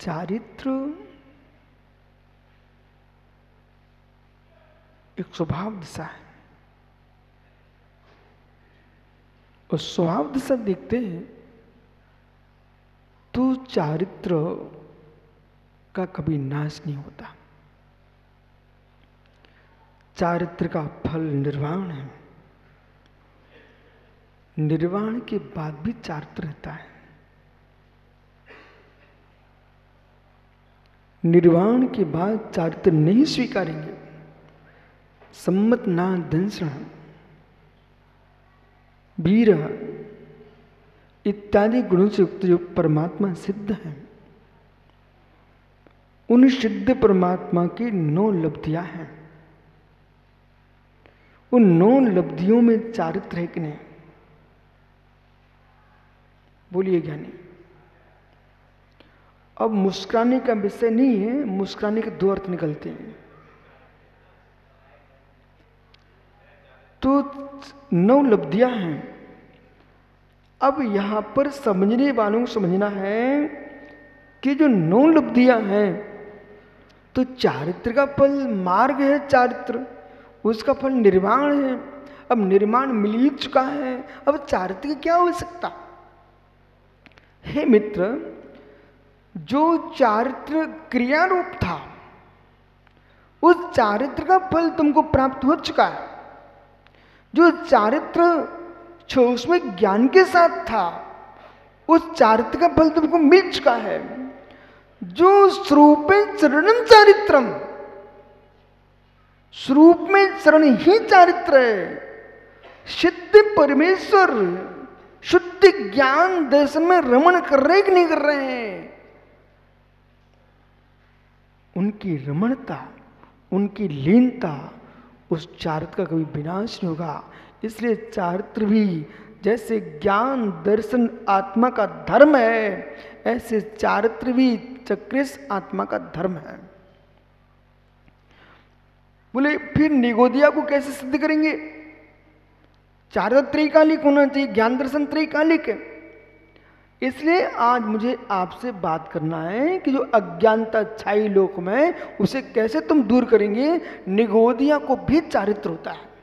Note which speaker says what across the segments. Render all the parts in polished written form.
Speaker 1: चारित्र एक स्वभाव दिशा है। उस स्वभाव दिशा देखते हैं तो चारित्र का कभी नाश नहीं होता। चारित्र का फल निर्वाण है। निर्वाण के बाद भी चारित्र रहता है। निर्वाण के बाद चारित्र नहीं स्वीकारेंगे। सम्मत ना दंसण वीर इत्यादि गुणों से युक्त जो परमात्मा सिद्ध है, उन सिद्ध परमात्मा की 9 लब्धियां हैं। उन 9 लब्धियों में चारित्र है कि नहीं? बोलिए ज्ञानी। अब मुस्कुराने का विषय नहीं है, मुस्कुराने के 2 अर्थ निकलते हैं। तो 9 लब्धियां हैं। अब यहां पर समझने वालों को समझना है कि जो 9 लब्धियां हैं, तो चारित्र का फल मार्ग है। चारित्र उसका फल निर्वाण है। अब निर्माण मिल ही चुका है, अब चारित्र की क्या आवश्यकता? हे मित्र, जो चारित्र क्रिया रूप था, उस चारित्र का फल तुमको प्राप्त हो चुका है। जो चारित्र उसमें ज्ञान के साथ था, उस चारित्र का फल तुमको मिल चुका है। जो स्वरूप चरणम चारित्रम, स्वरूप में चरण ही चारित्र है। सिद्ध परमेश्वर शुद्ध ज्ञान दर्शन में रमण कर रहे कि नहीं कर रहे हैं? उनकी रमणता, उनकी लीनता उस चारित्र का कभी विनाश नहीं होगा। इसलिए चारित्र भी जैसे ज्ञान दर्शन आत्मा का धर्म है, ऐसे चारित्र भी चक्रेश आत्मा का धर्म है। बोले फिर निगोदिया को कैसे सिद्ध करेंगे? चारित्र त्रैकालिक होना चाहिए, ज्ञान दर्शन त्रैकालिक है। इसलिए आज मुझे आपसे बात करना है कि जो अज्ञानता छाई लोक में, उसे कैसे तुम दूर करेंगे? निगोदिया को भी चारित्र होता है।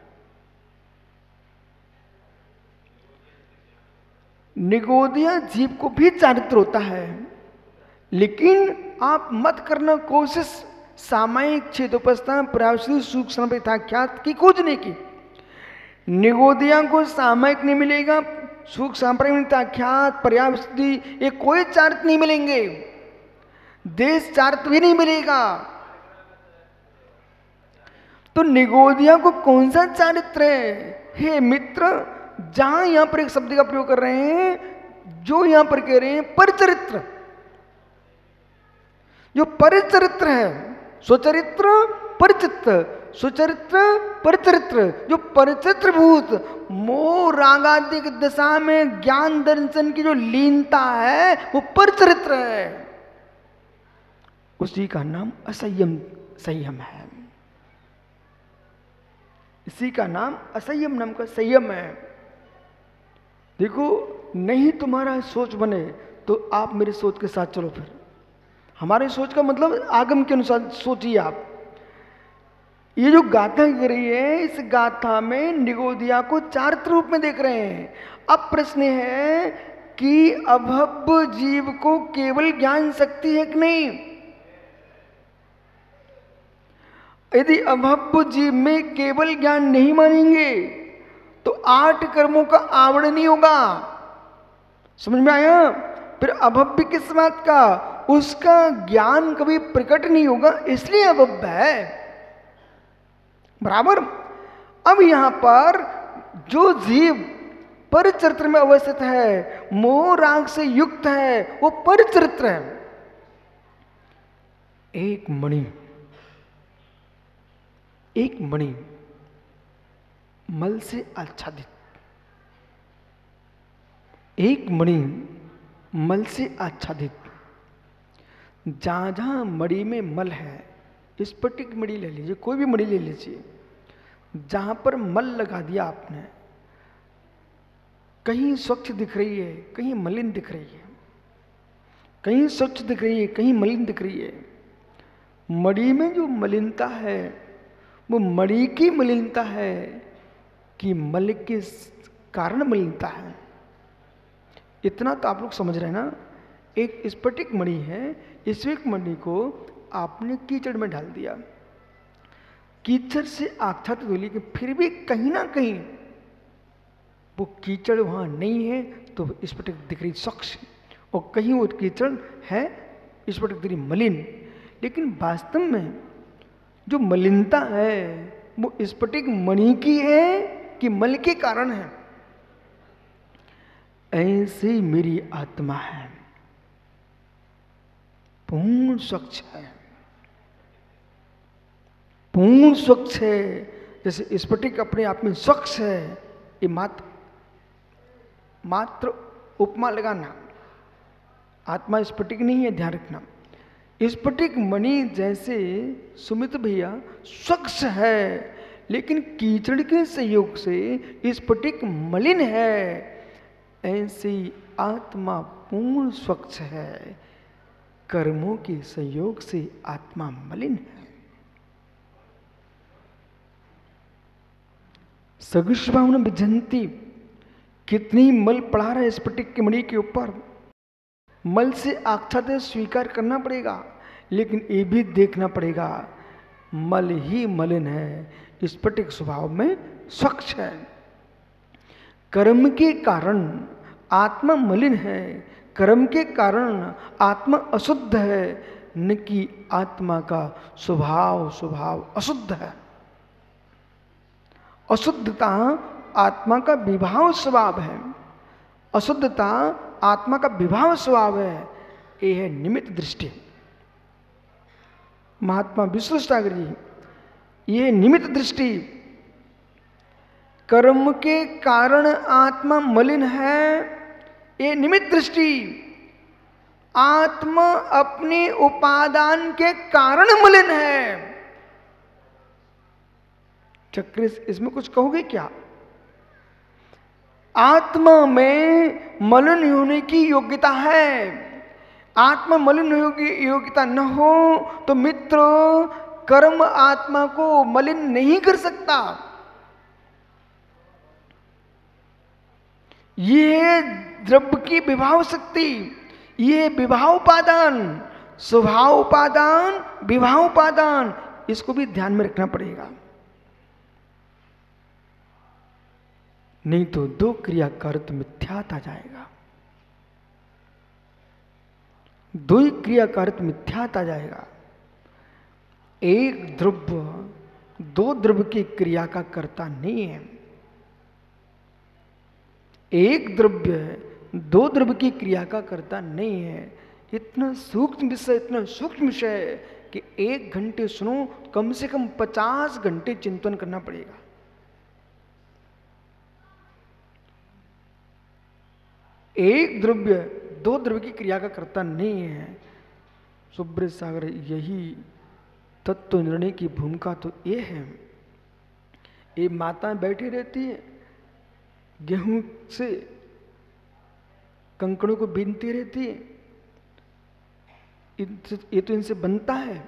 Speaker 1: निगोदिया जीव को भी चारित्र होता है, लेकिन आप मत करना कोशिश सामायिक क्षेत्रोपस्था पर्यावरण सूक्ष्म यथाख्यात की खोजने की। निगोदिया को सामायिक नहीं मिलेगा, सूक्ष्म सांप्रदायिक आख्यात पर्यावृत्ति, ये कोई चारित्र नहीं मिलेंगे। देश चारित्र भी नहीं मिलेगा। तो निगोदिया को कौन सा चारित्र है? हे मित्र, जहां यहां पर एक शब्द का प्रयोग कर रहे हैं, जो यहां पर कह रहे हैं परचरित्र, जो परचरित्र है, स्वचरित्र परचित्र, सुचरित्र परचरित्र, जो परचरित्र भूत मोह रागादिक दशा में ज्ञान दर्शन की जो लीनता है, वो परचरित्र है। उसी का नाम असंयम संयम है। इसी का नाम असंयम नाम का संयम है। देखो, नहीं तुम्हारा सोच बने तो आप मेरी सोच के साथ चलो। फिर हमारी सोच का मतलब आगम के अनुसार सोचिए आप। ये जो गाथा गिर रही है, इस गाथा में निगोदिया को चारित्र रूप में देख रहे हैं। अब प्रश्न है कि अभव्य जीव को केवल ज्ञान शक्ति है कि नहीं? यदि अभव्य जीव में केवल ज्ञान नहीं मानेंगे तो 8 कर्मों का आवरण नहीं होगा। समझ में आया? फिर अभव्य किस बात का? उसका ज्ञान कभी प्रकट नहीं होगा, इसलिए अभव्य है। बराबर। अब यहां पर जो जीव परचरित्र में अवस्थित है, मोह राग से युक्त है, वो परचरित्र है। एक मणि मल से आच्छादित, एक मणि मल से आच्छादित। जहां जहां मणि में मल है, स्फटिक मणि ले लीजिए, कोई भी मणि ले लीजिए, जहां पर मल लगा दिया आपने, कहीं स्वच्छ दिख रही है, कहीं मलिन दिख रही है। कहीं स्वच्छ दिख रही है, कहीं मलिन दिख रही है। मणि में जो मलिनता है वो मणि की मलिनता है कि मल के कारण मलिनता है। इतना तो आप लोग समझ रहे हैं ना। एक स्फटिक मणि है, इस मणि को आपने कीचड़ में डाल दिया, कीचड़ से आच्छादित हुई, लेकिन फिर भी कहीं ना कहीं वो कीचड़ वहां नहीं है, तो स्फटिक दिख रही स्वच्छ, और कहीं वो कीचड़ है, स्फटिक दिख रही मलिन। लेकिन वास्तव में जो मलिनता है वो स्फटिक मणि की है कि मल के कारण है। ऐसे मेरी आत्मा है, पूर्ण स्वच्छ है, पूर्ण स्वच्छ है। जैसे स्फटिक अपने आप में स्वच्छ है, ये मात्र उपमा लगाना, आत्मा स्फटिक नहीं है, ध्यान रखना। स्फटिक मणि जैसे सुमित भैया स्वच्छ है, लेकिन कीचड़ के संयोग से स्फटिक मलिन है, ऐसी आत्मा पूर्ण स्वच्छ है, कर्मों के संयोग से आत्मा मलिन है। सगुष्भावना विजंती, कितनी मल पड़ा रहा है स्फटिक के मणि के ऊपर, मल से आच्छादित स्वीकार करना पड़ेगा, लेकिन ये भी देखना पड़ेगा मल ही मलिन है, स्फटिक स्वभाव में स्वच्छ है। कर्म के कारण आत्मा मलिन है, कर्म के कारण आत्मा अशुद्ध है, न कि आत्मा का स्वभाव अशुद्ध है। अशुद्धता आत्मा का विभाव स्वभाव है, अशुद्धता आत्मा का विभाव स्वभाव है। ये है निमित्त दृष्टि। महात्मा विश्वेश्वर सागर जी, ये निमित्त दृष्टि, कर्म के कारण आत्मा मलिन है, ये निमित्त दृष्टि। आत्मा अपने उपादान के कारण मलिन है। चक्र, इसमें कुछ कहोगे क्या? आत्मा में मलिन होने की योग्यता है। आत्मा मलिन योग्यता न हो तो मित्र कर्म आत्मा को मलिन नहीं कर सकता। ये द्रव्य की विभाव शक्ति, ये विभाव उपादान, स्वभाव उपादान, विभाव उपादान, इसको भी ध्यान में रखना पड़ेगा। नहीं तो दो क्रिया का अर्थ मिथ्यात आ जाएगा, दो ही क्रिया का अर्थ मिथ्यात आ जाएगा। एक द्रव्य दो द्रव्य की क्रिया का कर्ता नहीं है, एक द्रव्य दो द्रव्य की क्रिया का कर्ता नहीं है। इतना सूक्ष्म विषय, इतना सूक्ष्म विषय है कि 1 घंटे सुनो, कम से कम 50 घंटे चिंतन करना पड़ेगा। एक द्रव्य दो द्रव्य की क्रिया का कर्ता नहीं है। सुब्रत सागर, यही तत्व निर्णय की भूमिका तो ये है। ये माताएं बैठी रहती है, गेहूं से कंकड़ों को बीनती रहती है, ये तो इनसे बनता है।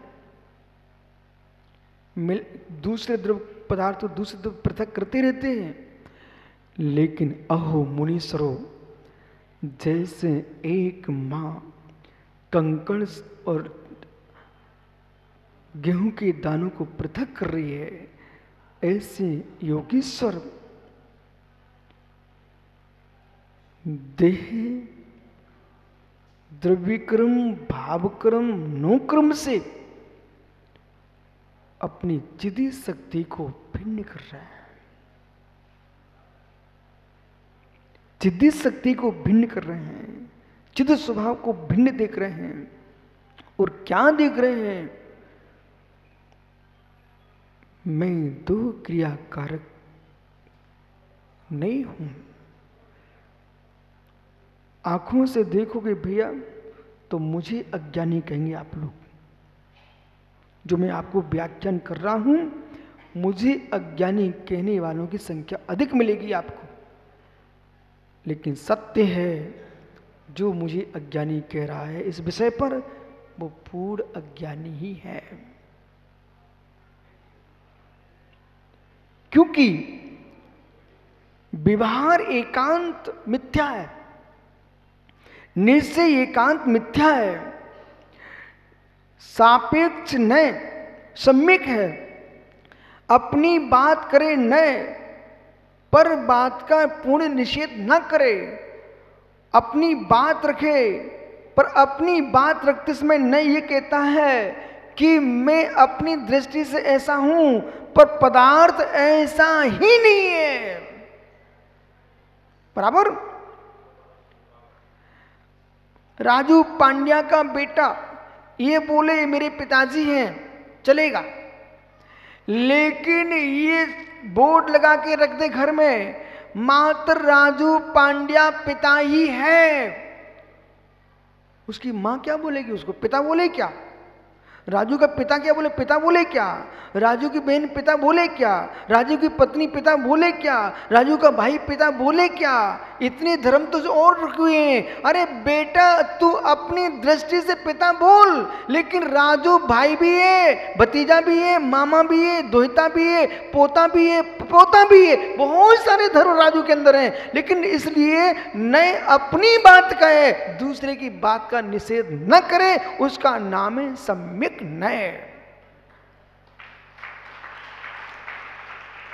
Speaker 1: दूसरे द्रव्य पदार्थ दूसरे द्रव्य पृथक करते रहते हैं, लेकिन अहो मुनीश्वरों, जैसे एक मां कंकड़ और गेहूं के दानों को पृथक कर रही है, ऐसे योगीश्वर देह द्रव्यक्रम भावक्रम नोक्रम से अपनी चिदी शक्ति को भिन्न कर रहा है, चिदी शक्ति को भिन्न कर रहे हैं, चिद स्वभाव को भिन्न देख रहे हैं। और क्या देख रहे हैं? मैं दो क्रिया कारक नहीं हूं। आंखों से देखोगे भैया तो मुझे अज्ञानी कहेंगे आप लोग। जो मैं आपको व्याख्यान कर रहा हूं, मुझे अज्ञानी कहने वालों की संख्या अधिक मिलेगी आपको। लेकिन सत्य है जो मुझे अज्ञानी कह रहा है इस विषय पर, वो पूर्ण अज्ञानी ही है। क्योंकि व्यवहार एकांत मिथ्या है, निश्चय एकांत मिथ्या है, सापेक्ष न सम्यक है। अपनी बात करे न, पर बात का पूर्ण निषेध न करे। अपनी बात रखे, पर अपनी बात रखते समय न ये कहता है कि मैं अपनी दृष्टि से ऐसा हूं, पर पदार्थ ऐसा ही नहीं है। बराबर। राजू पांड्या का बेटा ये बोले मेरे पिताजी हैं, चलेगा, लेकिन ये बोर्ड लगा के रख दे घर में, मात्र राजू पांड्या पिता ही है। उसकी मां क्या बोलेगी? उसको पिता बोले क्या? राजू का पिता क्या बोले? पिता बोले क्या? राजू की बहन पिता बोले क्या? राजू की पत्नी पिता बोले क्या? राजू का भाई पिता बोले क्या? इतने धर्म तो और हुए हैं। अरे बेटा, तू अपनी दृष्टि से पिता बोल, लेकिन राजू भाई भी है, भतीजा भी है, मामा भी है, दोहिता भी है, पोता भी है, पोता भी है। बहुत सारे धर्म राजू के अंदर हैं, लेकिन इसलिए न अपनी बात कहे, दूसरे की बात का निषेध न करे, उसका नाम है सम्यक नय।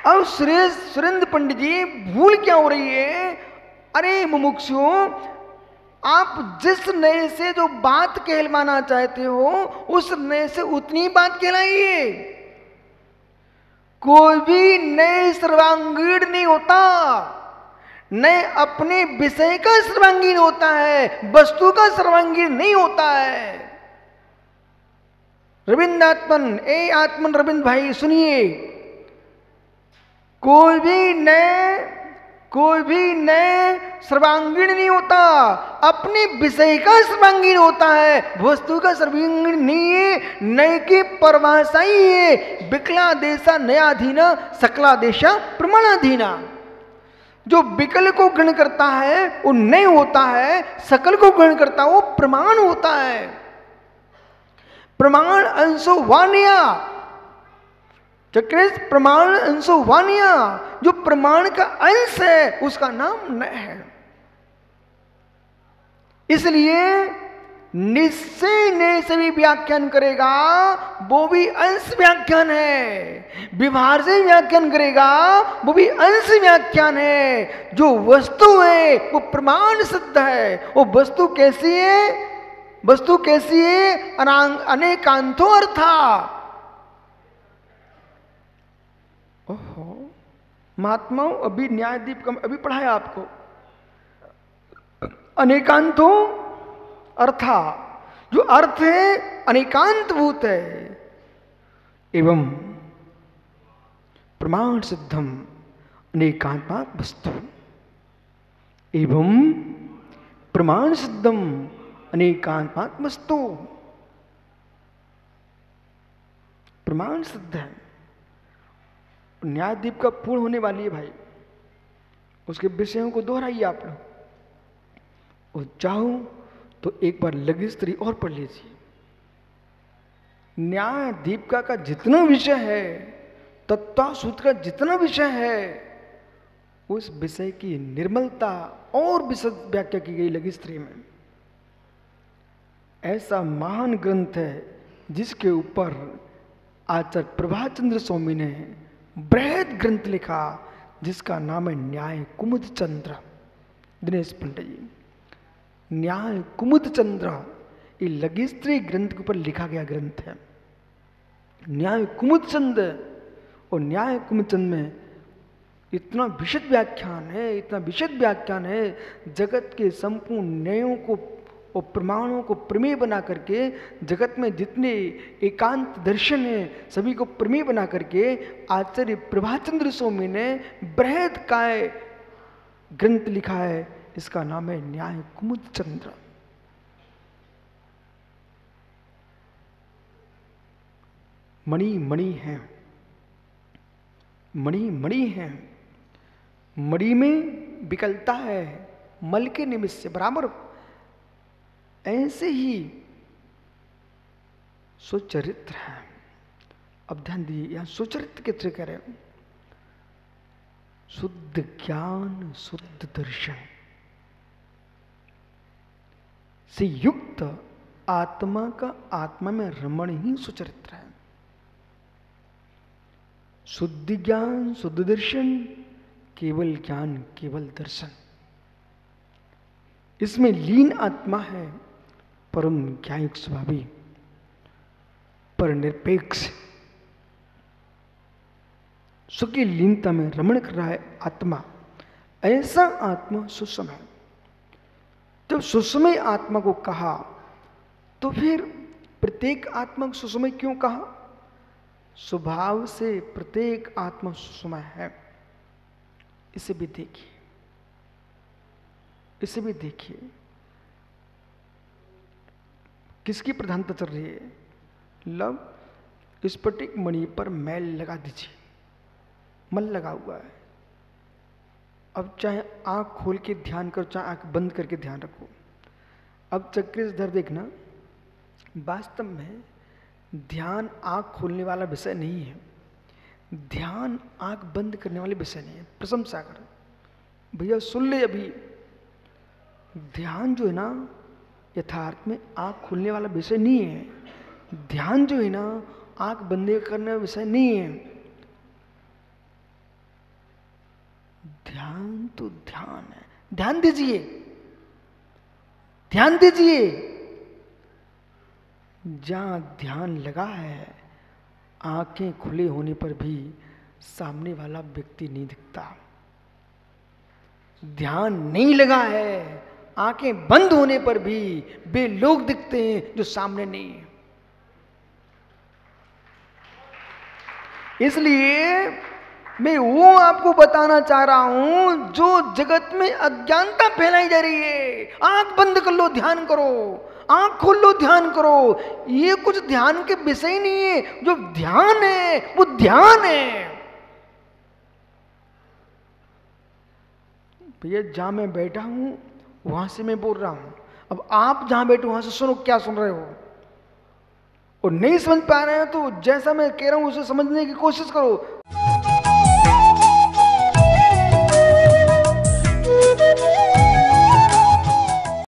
Speaker 1: अब सुरेंद्र पंडित जी, भूल क्या हो रही है? अरे मुमुक्षुओं, आप जिस नए से जो बात कहलवाना चाहते हो, उस नए से उतनी बात कहलाइए। कोई भी नए सर्वांगीण नहीं होता, नए अपने विषय का सर्वांगीण होता है, वस्तु का सर्वांगीण नहीं होता है। रविंद्र आत्मन, ए आत्मन रविंद्र भाई सुनिए, कोई भी नए सर्वांगीण नहीं होता, अपने विषय का सर्वांगीण होता है, वस्तु का सर्वांगीण नहीं है। नए की परिभाषा ही है, विकला देशा नयाधीना, सकला देशा प्रमाणाधीना। जो विकल को ग्रहण करता है वो नए होता है, सकल को ग्रहण करता है वो प्रमाण होता है। प्रमाण अंशो वानिया, चक्रेश प्रमाण अंशो वानिया, जो प्रमाण का अंश है उसका नाम न है। इसलिए निश्चय ने सभी व्याख्यान करेगा, वो भी अंश व्याख्यान है। व्यवहार से व्याख्यान करेगा, वो भी अंश व्याख्यान है। जो वस्तु है वो प्रमाण सिद्ध है। वो वस्तु कैसी है? वस्तु कैसी है? अनेकांतो अर्था। ओहो महात्माओं, अभी न्यायदीप का अभी पढ़ाया आपको। अनेकांतो अर्था, जो अर्थ है अनेकांत भूत है, एवं प्रमाण सिद्धम अनेकांता वस्तु, एवं प्रमाण सिद्धम अनेकांत वस्तु। प्रमाण सिद्ध है। न्यायदीप का पूर्ण होने वाली है भाई, उसके विषयों को दोहराइए आप लोग, और चाहो तो एक बार लघिस्त्री और पढ़ लीजिए। न्याय दीपिका का जितना विषय है, तत्वासूत्र का जितना विषय है, उस विषय की निर्मलता और विशद व्याख्या की गई लघिस्त्री में। ऐसा महान ग्रंथ है जिसके ऊपर आचार्य प्रभाचंद्र स्वामी ने बृहद ग्रंथ लिखा, जिसका नाम है न्याय कुमुद चंद्र। दिनेश पंडित जी, न्याय कुमुद चंद्र ये लघिस्त्री ग्रंथ के ऊपर लिखा गया ग्रंथ है। न्याय कुमुद चंद्र, और न्याय कुमुद चंद्र में इतना विशद व्याख्यान है, इतना विशद व्याख्यान है, जगत के संपूर्ण न्यायों को और प्रमाणों को प्रमेय बना करके, जगत में जितने एकांत दर्शन है सभी को प्रमेय बना करके आचार्य प्रभाचंद्र स्वामी ने बृहद काय ग्रंथ लिखा है। इसका नाम है न्याय कुमुद चंद्र। मणि मणि है, मणि मणि है, मणि में विकलता है, मल के निमित्त से बराबर ऐसे ही सुचरित्र है। अब ध्यान दीजिए, यहां सुचरित्र कितने कह रहे हैं? शुद्ध ज्ञान, शुद्ध दर्शन से युक्त आत्मा का आत्मा में रमण ही सुचरित्र है। शुद्ध ज्ञान, शुद्ध दर्शन, केवल ज्ञान, केवल दर्शन, इसमें लीन आत्मा है परम ज्ञानिक स्वभावी, पर निरपेक्ष सुखी लीनता में रमण कर रहा है आत्मा। ऐसा आत्मा सुषम है। जब सुषमय आत्मा को कहा तो फिर प्रत्येक आत्मा को सुषमय क्यों कहा? स्वभाव से प्रत्येक आत्मा सुषमय है। इसे भी देखिए, इसे भी देखिए, किसकी प्रधानता चल रही है? लव, स्फटिक मणि पर मैल लगा दीजिए, मल लगा हुआ है। अब चाहे आंख खोल के ध्यान करो, चाहे आंख बंद करके ध्यान रखो। अब चक्रधर देखना, वास्तव में ध्यान आंख खोलने वाला विषय नहीं है, ध्यान आंख बंद करने वाले विषय नहीं है। प्रशंसा कर भैया, सुन ले अभी, ध्यान जो है ना यथार्थ में आंख खोलने वाला विषय नहीं है। ध्यान जो है ना आंख बंद करने वाला विषय नहीं है। ध्यान तो ध्यान है। ध्यान दीजिए, ध्यान दीजिए। जहां ध्यान लगा है, आंखें खुले होने पर भी सामने वाला व्यक्ति नहीं दिखता। ध्यान नहीं लगा है, आंखें बंद होने पर भी वे लोग दिखते हैं जो सामने नहीं है। इसलिए मैं वो आपको बताना चाह रहा हूं जो जगत में अज्ञानता फैलाई जा रही है। आंख बंद कर लो, ध्यान करो, आंख खोल लो, ध्यान करो। ये कुछ ध्यान के विषय नहीं है। जो ध्यान है वो ध्यान है। भैया जहां मैं बैठा हूं वहां से मैं बोल रहा हूं। अब आप जहां बैठे वहां से सुनो, क्या सुन रहे हो। और नहीं समझ पा रहे हैं तो जैसा मैं कह रहा हूं उसे समझने की कोशिश करो।